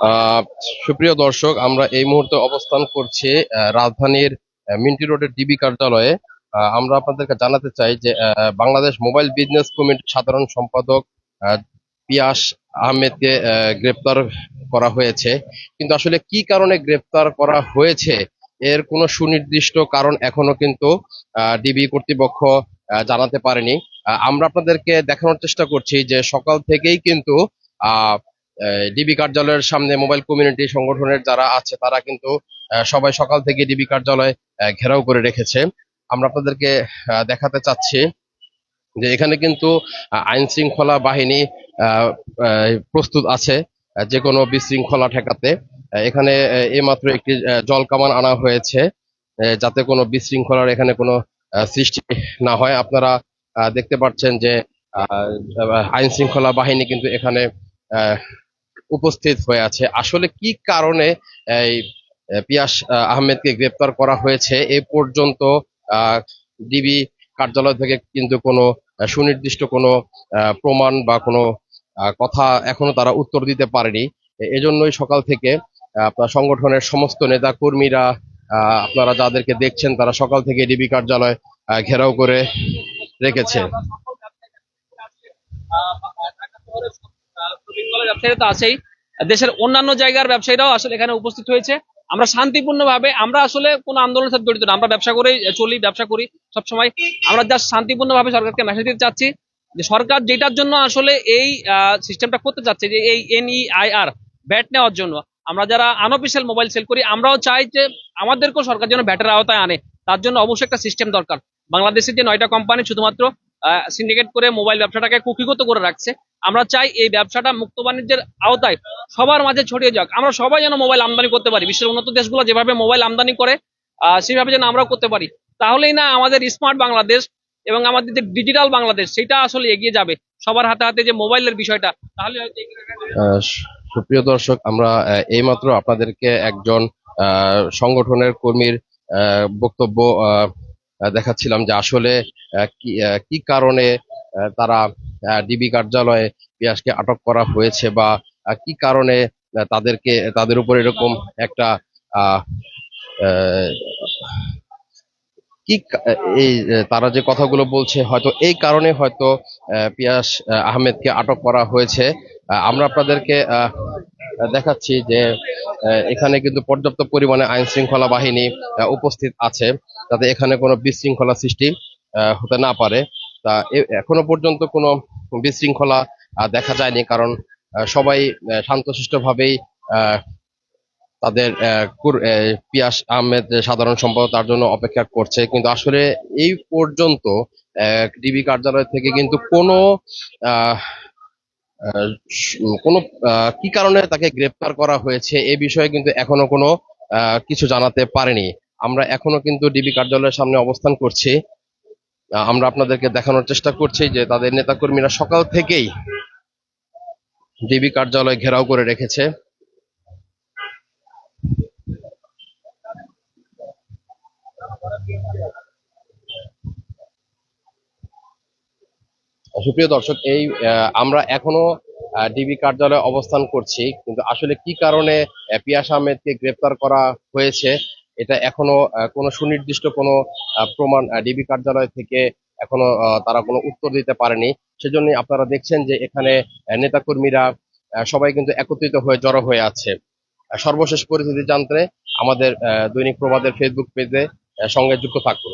আহ সুপ্রিয় দর্শক, আমরা এই মুহূর্তে অবস্থান করছি রাজধানীর মিন্টি রোডের ডিবি কার্যালয়ে। আমরা আপনাদেরকে জানাতে চাই যে বাংলাদেশ মোবাইল বিজনেস কমিটির সাধারণ সম্পাদক আহ, পিয়াস আহমেদকে গ্রেপ্তার করা হয়েছে। কিন্তু আসলে কি কারণে গ্রেপ্তার করা হয়েছে এর কোনো সুনির্দিষ্ট কারণ এখনো কিন্তু ডিবি কর্তৃপক্ষ জানাতে পারেনি। আমরা আপনাদেরকে দেখানোর চেষ্টা করছি যে সকাল থেকেই কিন্তু আহ ডিবি কার্যালয়ের সামনে মোবাইল কমিউনিটি সংগঠনের যারা আছে তারা কিন্তু সবাই সকাল থেকে ডিবি কার্যালয় ঘেরাও করে রেখেছে। আমরা আপনাদেরকে দেখাতে চাচ্ছি যে এখানে কিন্তু আইন শৃঙ্খলা বাহিনী আহ, প্রস্তুত আছে যে কোনো বিশৃঙ্খলা ঠেকাতে। এখানে এইমাত্র একটি জল কামান আনা হয়েছে যাতে কোনো বিশৃঙ্খলার এখানে কোনো সৃষ্টি না হয়। আপনারা দেখতে পাচ্ছেন যে আইন শৃঙ্খলা বাহিনী কিন্তু এখানে আহ, উপস্থিত হয়ে আছে। আসলে কি কারণে এই পিয়াস আহমেদকে গ্রেপ্তার করা হয়েছে এ পর্যন্ত ডিবি কার্যালয় থেকে কিন্তু কোনো সুনির্দিষ্ট কোনো প্রমাণ বা কোনো কথা এখনো তারা উত্তর দিতে পারেনি। এজন্যই সকাল থেকে আপনার সংগঠনের সমস্ত নেতা কর্মীরা, আপনারা যাদেরকে দেখছেন তারা সকাল থেকে ডিবি কার্যালয় ঘেরাও করে রেখেছে। ব্যবসায়ীরা তো আছেই, দেশের অন্যান্য জায়গার ব্যবসায়ীরাও আসলে এখানে উপস্থিত হয়েছে। আমরা শান্তিপূর্ণভাবে, আমরা আসলে কোনো আন্দোলনের সাথে জড়িত না, আমরা ব্যবসা করেই চলি, ব্যবসা করি সবসময়। আমরা জাস্ট শান্তিপূর্ণভাবে সরকারকে মেসেজ দিতে চাচ্ছি যে সরকার যেটার জন্য আসলে এই সিস্টেমটা করতে চাচ্ছে, যে এই NEIR ভ্যাট নেওয়ার জন্য, আমরা যারা আনঅফিসিয়াল মোবাইল সেল করি আমরাও চাই যে আমাদেরকেও সরকার যেন ভ্যাটের আওতায় আনে। তার জন্য অবশ্যই একটা সিস্টেম দরকার। বাংলাদেশের যে 9টা কোম্পানি শুধুমাত্র সিন্ডিকেট করে মোবাইল ব্যবসাটাকে কুক্ষিগত করে রাখছে, আমরা চাই এই ব্যবসাটা মুক্ত বাণিজ্যের আওতায় সবার মাঝে ছড়িয়ে যাক। আমরা সবাই যেন মোবাইল আমদানি করতে পারি, বিশ্বের উন্নত দেশগুলো যেভাবে মোবাইল আমদানি করে সেভাবে যেন আমরাও করতে পারি। তাহলেই না আমাদের স্মার্ট বাংলাদেশ এবং আমাদের যে ডিজিটাল বাংলাদেশ সেটা আসলে এগিয়ে যাবে, সবার হাতে হাতে যে মোবাইলের বিষয়টা। তাহলে আহ সুপ্রিয় দর্শক, আমরা এইমাত্র আপনাদেরকে একজন সংগঠনের কর্মীর বক্তব্য দেখাচ্ছিলাম যে আসলে কি কারণে তারা ডিবি কার্যালয়ে পিয়াসকে আটক করা হয়েছে বা কি কারণে তাদের উপর এরকম একটা আহ আহ, কি কা- এই তারা যে কথাগুলো বলছে হয়তো এই কারণে হয়তো পিয়াস আহমেদকে আটক করা হয়েছে। আমরা আপনাদেরকে দেখাচ্ছি যে এখানে কিন্তু পর্যাপ্ত পরিমাণে আইন শৃঙ্খলা বাহিনী উপস্থিত আছে যাতে এখানে কোনো বিশৃঙ্খলা সৃষ্টি হতে না পারে। তা এখনো পর্যন্ত কোনো বিশৃঙ্খলা দেখা যায়নি, কারণ সবাই শান্তশিষ্ট ভাবেই তাদের পিয়াস আহমেদ যে সাধারণ সম্পাদক তার জন্য অপেক্ষা করছে। কিন্তু আসলে এই পর্যন্ত ডিবি কার্যালয় থেকে কিন্তু কোনো আহ, আহ, কোনো কি কারণে তাকে গ্রেপ্তার করা হয়েছে এ বিষয়ে কিন্তু এখনো কোনো কিছু জানাতে পারেনি। আমরা এখনো কিন্তু ডিবি কার্যালয়ের সামনে অবস্থান করছি। আমরা আপনাদেরকে দেখানোর চেষ্টা করছি যে তাদের নেতাকর্মীরা সকাল থেকেই ডিবি কার্যালয় ঘেরাও করে রেখেছে। সুপ্রিয় দর্শক, এই আমরা এখনো ডিবি কার্যালয়ে অবস্থান করছি, কিন্তু আসলে কি কারণে পিয়াস আহমেদকে গ্রেপ্তার করা হয়েছে এটা এখনো কোনো সুনির্দিষ্ট কোনো প্রমাণ ডিবি কার্যালয় থেকে এখনো তারা কোনো উত্তর দিতে পারেনি। সেজন্যই আপনারা দেখছেন যে এখানে নেতাকর্মীরা সবাই কিন্তু একত্রিত হয়ে জড়ো হয়ে আছে। সর্বশেষ পরিস্থিতি জানতে আমাদের দৈনিক প্রবাদের ফেসবুক পেজে সঙ্গে যুক্ত থাকুন।